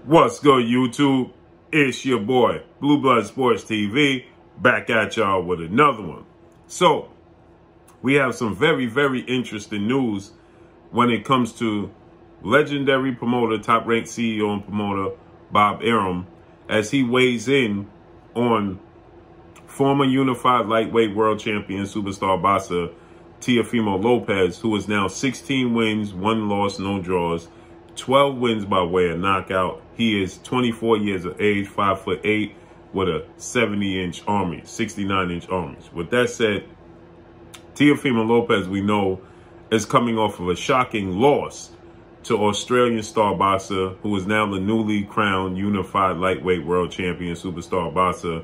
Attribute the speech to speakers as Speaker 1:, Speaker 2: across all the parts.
Speaker 1: What's good, YouTube? It's your boy, Blue Blood Sports TV, back at y'all with another one. So, we have some very, very interesting news when it comes to legendary promoter, top-ranked CEO and promoter, Bob Arum, as he weighs in on former unified lightweight world champion superstar boxer Teofimo Lopez, who is now 16 wins, 1 loss, no draws, 12 wins by way of knockout. He is 24 years of age, 5'8", with a 70-inch army, 69-inch arms. With that said, Teofimo Lopez, we know, is coming off of a shocking loss to Australian star boxer, who is now the newly crowned unified lightweight world champion superstar boxer,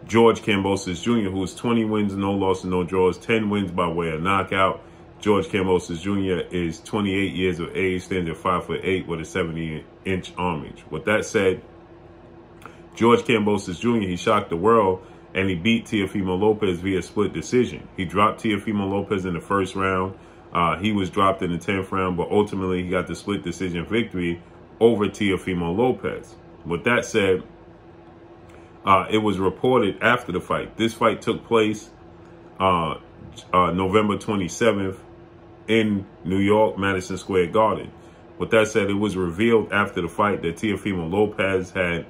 Speaker 1: George KAMBOSOS Jr., who is 20 wins, no losses, no draws, 10 wins by way of knockout. George KAMBOSOS Jr. is 28 years of age, stands at 5'8" with a 70-inch arm reach. With that said, George KAMBOSOS Jr., he shocked the world and he beat Teofimo Lopez via split decision. He dropped Teofimo Lopez in the first round. He was dropped in the 10th round, but ultimately he got the split decision victory over Teofimo Lopez. With that said, it was reported after the fight. This fight took place November 27th in New York, Madison Square Garden. With that said, it was revealed after the fight that Teofimo Lopez had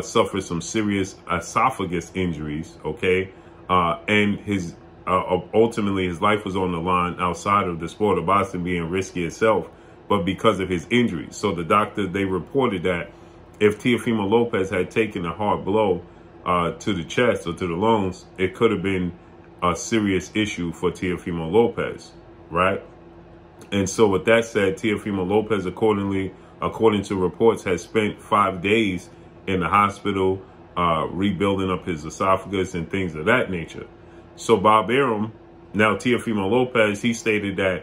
Speaker 1: suffered some serious esophagus injuries, okay? And his ultimately his life was on the line outside of the sport of boxing being risky itself, but because of his injuries. So the doctor, they reported that if Teofimo Lopez had taken a hard blow to the chest or to the lungs, it could have been a serious issue for Teofimo Lopez, right? And so with that said, Teofimo Lopez, according to reports, has spent 5 days in the hospital rebuilding up his esophagus and things of that nature. So Bob Arum, now Teofimo Lopez, he stated that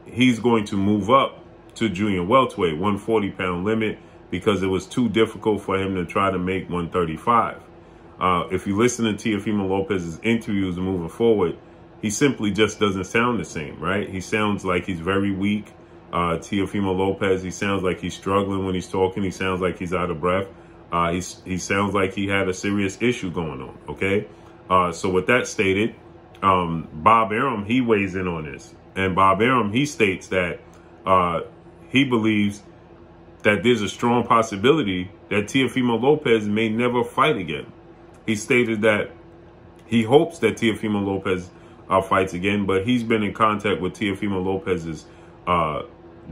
Speaker 1: he's going to move up to junior welterweight, 140-pound limit, because it was too difficult for him to try to make 135. If you listen to Teofimo Lopez's interviews moving forward, he simply just doesn't sound the same, right? He sounds like he's very weak. Teofimo Lopez, he sounds like he's struggling when he's talking. He sounds like he's out of breath. He sounds like he had a serious issue going on, okay? So with that stated, Bob Arum, he weighs in on this. And Bob Arum, he states that he believes that there's a strong possibility that Teofimo Lopez may never fight again. He stated that he hopes that Teofimo Lopez fights again, but he's been in contact with Teofimo Lopez's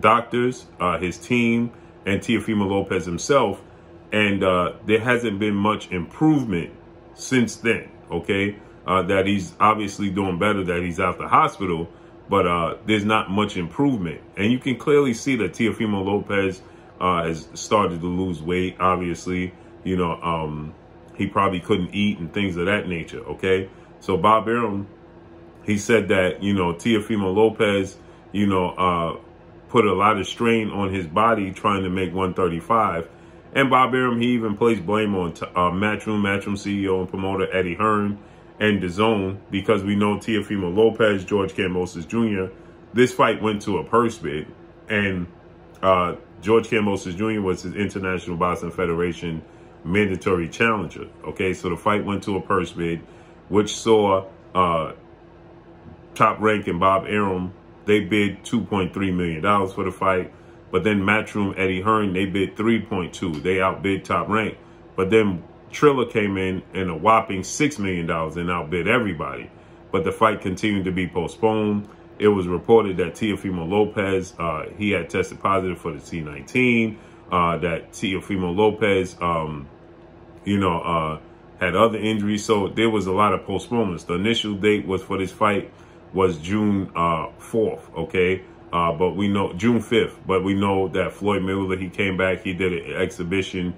Speaker 1: doctors, his team, and Teofimo Lopez himself, and there hasn't been much improvement since then, okay? That he's obviously doing better, that he's out the hospital, but there's not much improvement. And you can clearly see that Teofimo Lopez has started to lose weight, obviously. You know, he probably couldn't eat and things of that nature, okay? So Bob Arum, he said that, you know, Teofimo Lopez, you know, put a lot of strain on his body trying to make 135. And Bob Arum, he even placed blame on Matchroom CEO and promoter Eddie Hearn and DAZN, because we know Teofimo Lopez, George KAMBOSOS Jr., this fight went to a purse bid, and George KAMBOSOS Jr. was his International Boxing Federation mandatory challenger. Okay, so the fight went to a purse bid, which saw top ranking Bob Arum, they bid $2.3 million for the fight. But then Matchroom Eddie Hearn, they bid 3.2. They outbid top rank. But then Triller came in a whopping $6 million and outbid everybody. But the fight continued to be postponed. It was reported that Teofimo Lopez, he had tested positive for the C-19, that Teofimo Lopez, you know, had other injuries. So there was a lot of postponements. The initial date was for this fight was June 4th, okay? But we know June 5th, but we know that Floyd Mayweather, he came back, he did an exhibition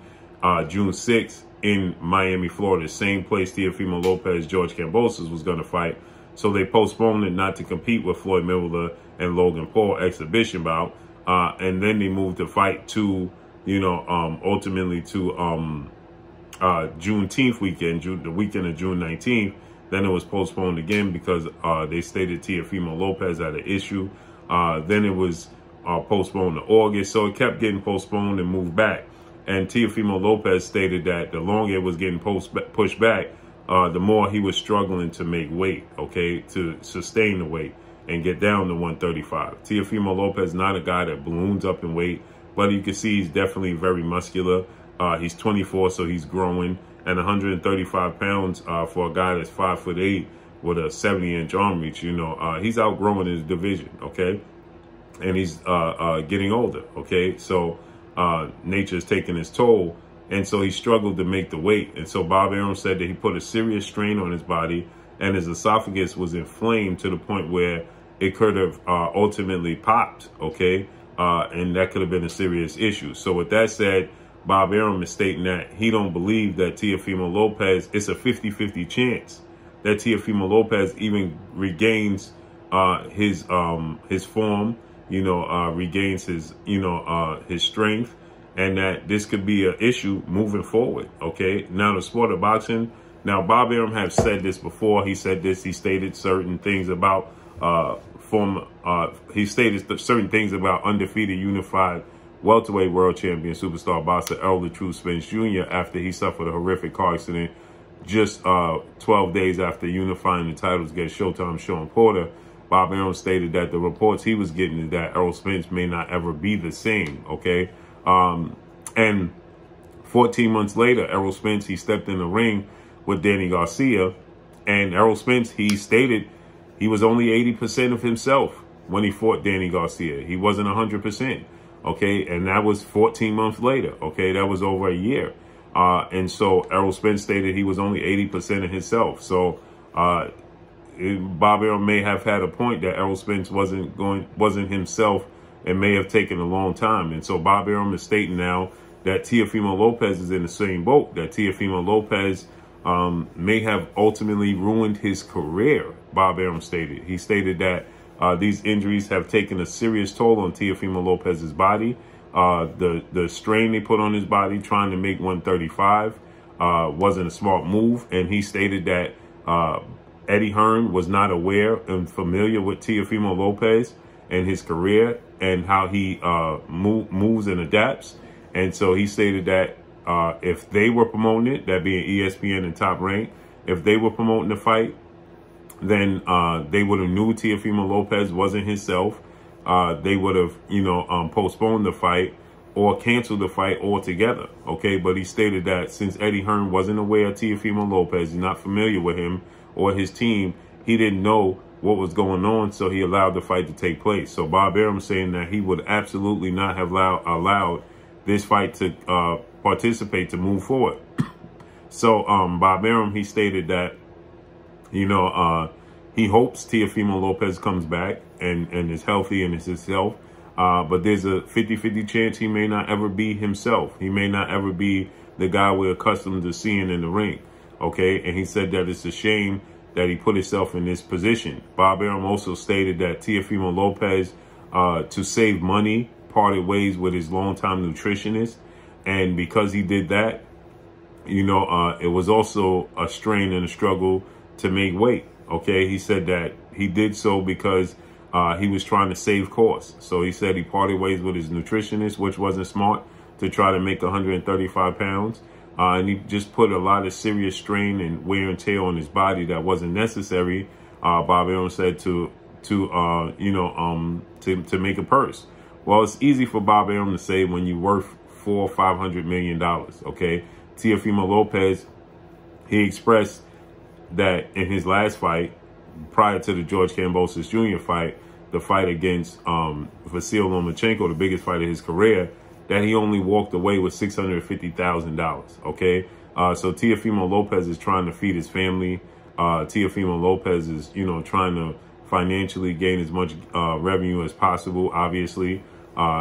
Speaker 1: June 6th in Miami, Florida, same place Teofimo Lopez, George KAMBOSOS was going to fight. So they postponed it not to compete with Floyd Mayweather and Logan Paul exhibition bout. And then they moved the fight to, you know, ultimately to Juneteenth weekend, the weekend of June 19th. Then it was postponed again because they stated Teofimo Lopez had an issue. Then it was postponed to August. So it kept getting postponed and moved back. And Teofimo Lopez stated that the longer it was getting pushed back, the more he was struggling to make weight, okay, to sustain the weight and get down to 135. Teofimo Lopez, not a guy that balloons up in weight, but you can see he's definitely very muscular. He's 24, so he's growing. And 135 pounds for a guy that's 5'8" with a 70-inch arm reach, you know, he's outgrowing his division, okay? And he's getting older, okay? So nature's taking its toll, and so he struggled to make the weight. And so Bob Arum said that he put a serious strain on his body, and his esophagus was inflamed to the point where it could have ultimately popped, okay? And that could have been a serious issue. So with that said, Bob Arum is stating that he don't believe that Teofimo Lopez, it's a 50-50 chance that Teofimo Lopez even regains his form, you know, regains his, you know, his strength, and that this could be an issue moving forward, okay? Now, the sport of boxing, now Bob Arum have said this before. He said this, he stated certain things about he stated certain things about undefeated unified welterweight world champion superstar boxer Errol "The Truth" Spence Jr. after he suffered a horrific car accident just 12 days after unifying the titles against Showtime Sean Porter. Bob Arum stated that the reports he was getting is that Errol Spence may not ever be the same, okay? And 14 months later, Errol Spence, he stepped in the ring with Danny Garcia, and Errol Spence, he stated he was only 80% of himself when he fought Danny Garcia. He wasn't 100%. Okay, and that was 14 months later. Okay, that was over a year. And so Errol Spence stated he was only 80% of himself. So Bob Arum may have had a point that Errol Spence wasn't himself and may have taken a long time. And so Bob Arum is stating now that Teofimo Lopez is in the same boat, that Teofimo Lopez may have ultimately ruined his career, Bob Arum stated. He stated that these injuries have taken a serious toll on Teofimo Lopez's body. The strain they put on his body trying to make 135 wasn't a smart move. And he stated that Eddie Hearn was not aware and familiar with Teofimo Lopez and his career and how he moves and adapts. And so he stated that if they were promoting it, that being ESPN and Top Rank, if they were promoting the fight, then they would have knew Teofimo Lopez wasn't himself. They would have, you know, postponed the fight or canceled the fight altogether. Okay, but he stated that since Eddie Hearn wasn't aware of Teofimo Lopez, he's not familiar with him or his team, he didn't know what was going on, so he allowed the fight to take place. So Bob Arum saying that he would absolutely not have allowed this fight to participate, to move forward. So Bob Arum, he stated that, you know, he hopes Teofimo Lopez comes back and is healthy and is himself. But there's a 50-50 chance he may not ever be himself. He may not ever be the guy we're accustomed to seeing in the ring. Okay, and he said that it's a shame that he put himself in this position. Bob Arum also stated that Teofimo Lopez, to save money, parted ways with his longtime nutritionist. And because he did that, you know, it was also a strain and a struggle to make weight. Okay, he said that he did so because he was trying to save costs. So he said he parted ways with his nutritionist, which wasn't smart, to try to make 135 pounds. And he just put a lot of serious strain and wear and tear on his body that wasn't necessary, Bob Arum said, to make a purse. Well, it's easy for Bob Arum to say when you're worth $400 or $500 million. Okay, Teofimo Lopez, he expressed that in his last fight, prior to the George KAMBOSOS Jr. fight, the fight against Vasyl Lomachenko, the biggest fight of his career, that he only walked away with $650,000. Okay, so Teofimo Lopez is trying to feed his family. Teofimo Lopez is, you know, trying to financially gain as much revenue as possible. Obviously,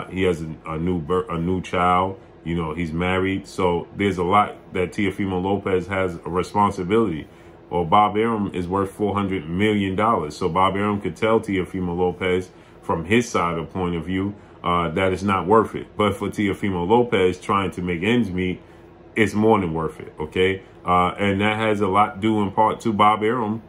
Speaker 1: he has a new child. You know, he's married, so there's a lot that Teofimo Lopez has a responsibility. Well, Bob Arum is worth $400 million. So Bob Arum could tell Teofimo Lopez from his side of point of view that it's not worth it. But for Teofimo Lopez trying to make ends meet, it's more than worth it, okay? And that has a lot due in part to Bob Arum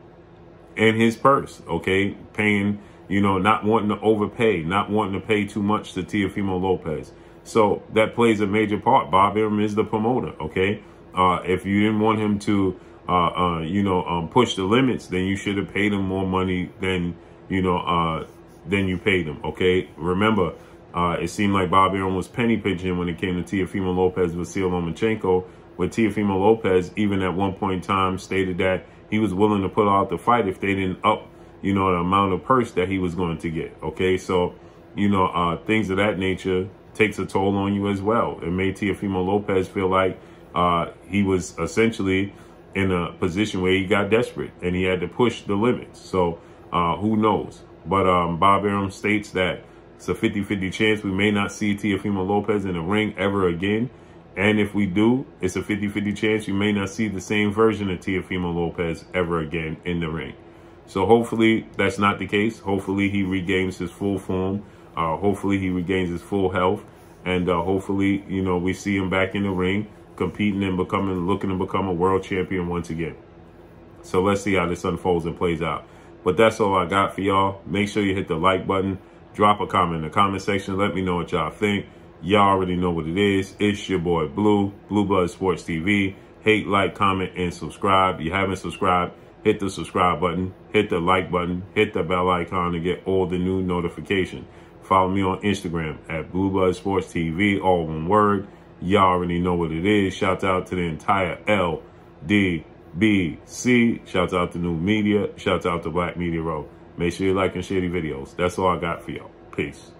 Speaker 1: and his purse, okay? Paying you know, not wanting to overpay, not wanting to pay too much to Teofimo Lopez. So that plays a major part. Bob Arum is the promoter, okay? If you didn't want him to, push the limits, then you should have paid him more money than, than you paid him, okay? Remember, it seemed like Bob Arum was penny pinching when it came to Teofimo Lopez, Vasyl Lomachenko, where Teofimo Lopez, even at one point in time, stated that he was willing to put out the fight if they didn't up, the amount of purse that he was going to get, okay? So, things of that nature takes a toll on you as well. It made Teofimo Lopez feel like he was essentially in a position where he got desperate and he had to push the limits. So who knows? But Bob Arum states that it's a 50-50 chance we may not see Teofimo Lopez in the ring ever again. And if we do, it's a 50-50 chance you may not see the same version of Teofimo Lopez ever again in the ring. So hopefully that's not the case. Hopefully he regains his full form. Hopefully he regains his full health. And hopefully, we see him back in the ring, competing and looking to become a world champion once again. So let's see how this unfolds and plays out. But that's all I got for y'all. Make sure you hit the like button. Drop a comment in the comment section. Let me know what y'all think. Y'all already know what it is. It's your boy Blue Blood Sports TV. Hate, like, comment, and subscribe. If you haven't subscribed, hit the subscribe button, hit the like button, hit the bell icon to get all the new notifications. Follow me on Instagram at Blood Sports TV, all one word. Y'all already know what it is. Shout out to the entire LDBC. Shout out to New Media. Shout out to Black Media Row. Make sure you like and share the videos. That's all I got for y'all. Peace.